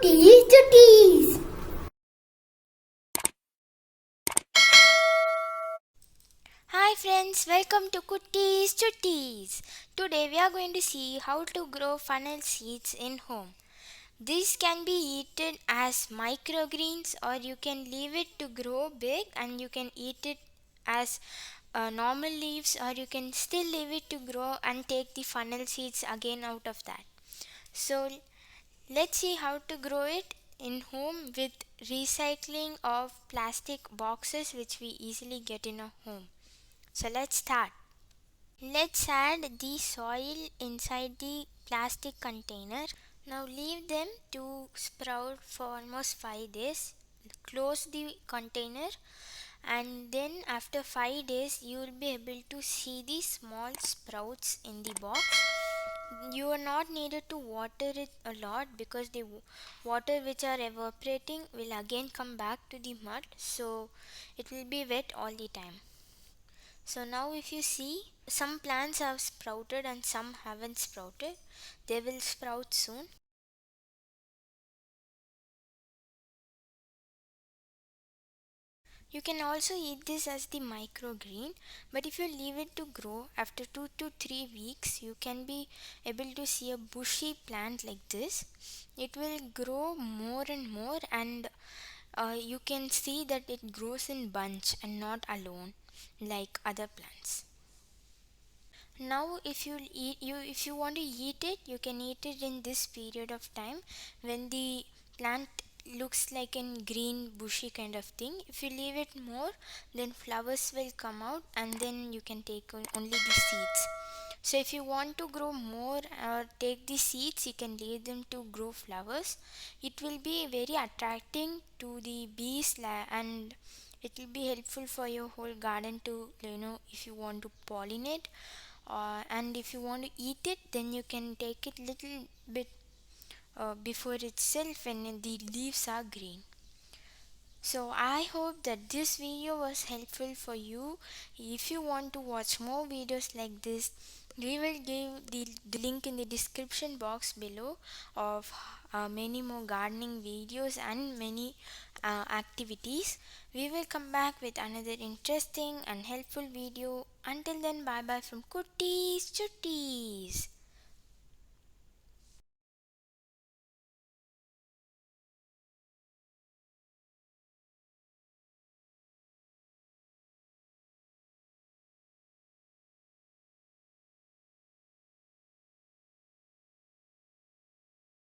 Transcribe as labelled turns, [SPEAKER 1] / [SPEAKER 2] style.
[SPEAKER 1] Kutties Chutties.
[SPEAKER 2] Hi friends, welcome to Kutties Chutties. Today we are going to see how to grow funnel seeds in home. These can be eaten as microgreens or you can leave it to grow big and you can eat it as normal leaves, or you can still leave it to grow and take the funnel seeds again out of that. So let's see how to grow it in home with recycling of plastic boxes which we easily get in a home. So let's start. Let's add the soil inside the plastic container. Now leave them to sprout for almost 5 days. Close the container, and then after 5 days you will be able to see the small sprouts in the box. You are not needed to water it a lot because the water which are evaporating will again come back to the mud, so it will be wet all the time. So now if you see, some plants have sprouted and some haven't sprouted. They will sprout soon. You can also eat this as the microgreen, but if you leave it to grow after 2 to 3 weeks, you can be able to see a bushy plant like this. It will grow more and more, and you can see that it grows in bunch and not alone like other plants. Now if you want to eat it, you can eat it in this period of time when the plant looks like a green bushy kind of thing. If you leave it more, then flowers will come out and then you can take only the seeds. So if you want to grow more or take the seeds, you can leave them to grow flowers. It will be very attracting to the bees, and it will be helpful for your whole garden to, if you want to pollinate, and if you want to eat it, then you can take it little bit before itself when the leaves are green. So I hope that this video was helpful for you. If you want to watch more videos like this, we will give the link in the description box below of many more gardening videos and many activities. We will come back with another interesting and helpful video. Until then, bye bye from Kutties Chutties.